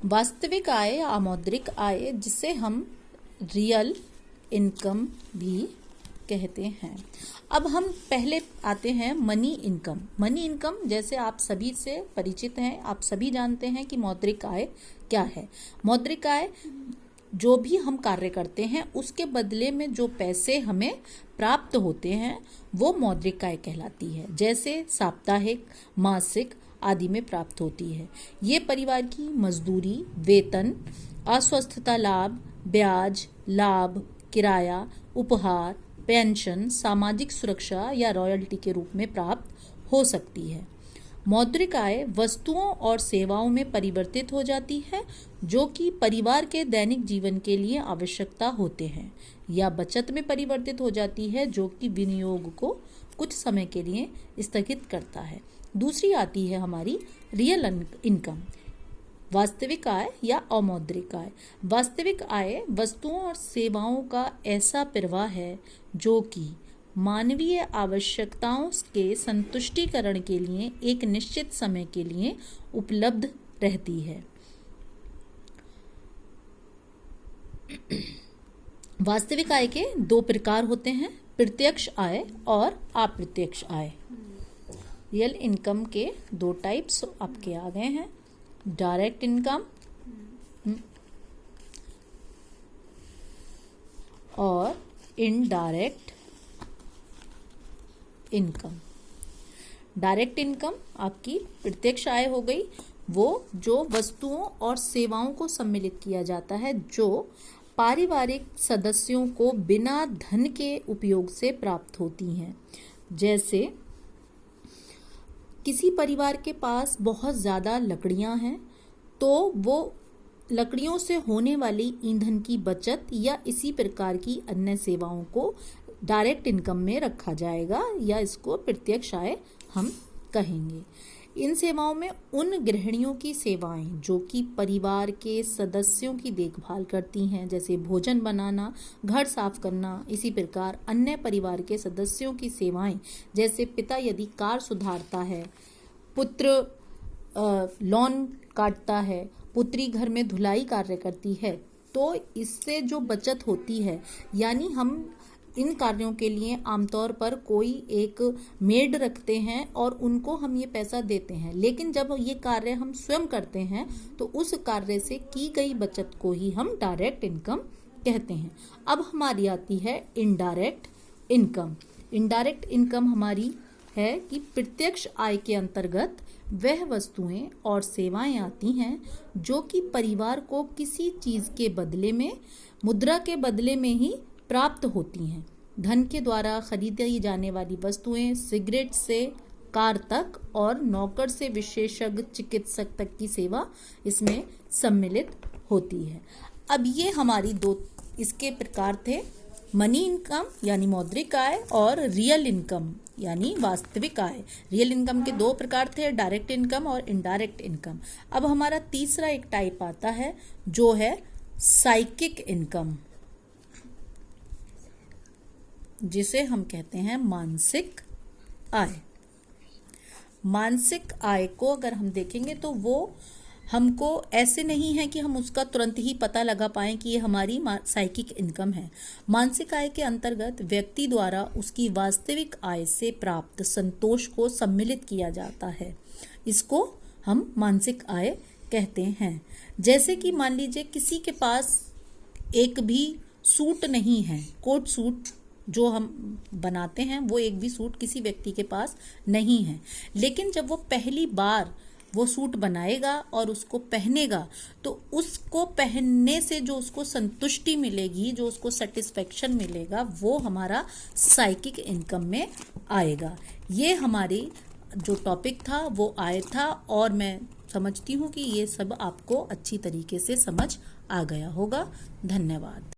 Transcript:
वास्तविक आय या अमौद्रिक आय, जिसे हम रियल इनकम भी कहते हैं। अब हम पहले आते हैं मनी इनकम। मनी इनकम जैसे आप सभी से परिचित हैं, आप सभी जानते हैं कि मौद्रिक आय क्या है। मौद्रिक आय जो भी हम कार्य करते हैं उसके बदले में जो पैसे हमें प्राप्त होते हैं वो मौद्रिक आय कहलाती है। जैसे साप्ताहिक, मासिक आदि में प्राप्त होती है। ये परिवार की मजदूरी, वेतन, अस्वस्थता लाभ, ब्याज, लाभ, किराया, उपहार, पेंशन, सामाजिक सुरक्षा या रॉयल्टी के रूप में प्राप्त हो सकती है। मौद्रिक आय वस्तुओं और सेवाओं में परिवर्तित हो जाती है जो कि परिवार के दैनिक जीवन के लिए आवश्यकता होते हैं, या बचत में परिवर्तित हो जाती है जो कि विनियोग को कुछ समय के लिए स्थगित करता है। दूसरी आती है हमारी रियल इनकम, वास्तविक आय या अमौद्रिक आय। वास्तविक आय वस्तुओं और सेवाओं का ऐसा प्रवाह है जो कि मानवीय आवश्यकताओं के संतुष्टिकरण के लिए एक निश्चित समय के लिए उपलब्ध रहती है। वास्तविक आय के दो प्रकार होते हैं, प्रत्यक्ष आय और अप्रत्यक्ष आय। रियल इनकम के दो टाइप्स आपके आ गए हैं, डायरेक्ट इनकम और इनडायरेक्ट इनकम। डायरेक्ट इनकम आपकी प्रत्यक्ष आय हो गई, वो जो वस्तुओं और सेवाओं को सम्मिलित किया जाता है जो पारिवारिक सदस्यों को बिना धन के उपयोग से प्राप्त होती हैं। जैसे किसी परिवार के पास बहुत ज़्यादा लकड़ियां हैं तो वो लकड़ियों से होने वाली ईंधन की बचत या इसी प्रकार की अन्य सेवाओं को डायरेक्ट इनकम में रखा जाएगा, या इसको प्रत्यक्ष आय हम कहेंगे। इन सेवाओं में उन गृहिणियों की सेवाएं जो कि परिवार के सदस्यों की देखभाल करती हैं, जैसे भोजन बनाना, घर साफ करना, इसी प्रकार अन्य परिवार के सदस्यों की सेवाएं, जैसे पिता यदि कार सुधारता है, पुत्र लॉन काटता है, पुत्री घर में धुलाई कार्य करती है, तो इससे जो बचत होती है, यानी हम इन कार्यों के लिए आमतौर पर कोई एक मेड रखते हैं और उनको हम ये पैसा देते हैं, लेकिन जब ये कार्य हम स्वयं करते हैं तो उस कार्य से की गई बचत को ही हम डायरेक्ट इनकम कहते हैं। अब हमारी आती है इनडायरेक्ट इनकम। इनडायरेक्ट इनकम हमारी है कि प्रत्यक्ष आय के अंतर्गत वह वस्तुएं और सेवाएं आती हैं जो कि परिवार को किसी चीज के बदले में, मुद्रा के बदले में ही प्राप्त होती हैं। धन के द्वारा खरीदी जाने वाली वस्तुएं सिगरेट से कार तक और नौकर से विशेषज्ञ चिकित्सक तक की सेवा इसमें सम्मिलित होती है। अब ये हमारी दो इसके प्रकार थे, मनी इनकम यानी मौद्रिक आय और रियल इनकम यानी वास्तविक आय। रियल इनकम के दो प्रकार थे, डायरेक्ट इनकम और इनडायरेक्ट इनकम। अब हमारा तीसरा एक टाइप आता है जो है साइकिक इनकम, जिसे हम कहते हैं मानसिक आय। मानसिक आय को अगर हम देखेंगे तो वो हमको ऐसे नहीं है कि हम उसका तुरंत ही पता लगा पाएं कि ये हमारी साइकिक इनकम है। मानसिक आय के अंतर्गत व्यक्ति द्वारा उसकी वास्तविक आय से प्राप्त संतोष को सम्मिलित किया जाता है, इसको हम मानसिक आय कहते हैं। जैसे कि मान लीजिए किसी के पास एक भी सूट नहीं है, कोट सूट जो हम बनाते हैं वो एक भी सूट किसी व्यक्ति के पास नहीं है, लेकिन जब वो पहली बार वो सूट बनाएगा और उसको पहनेगा तो उसको पहनने से जो उसको संतुष्टि मिलेगी, जो उसको सेटिस्फेक्शन मिलेगा, वो हमारा साइकिक इनकम में आएगा। ये हमारी जो टॉपिक था वो आय था, और मैं समझती हूँ कि ये सब आपको अच्छी तरीके से समझ आ गया होगा। धन्यवाद।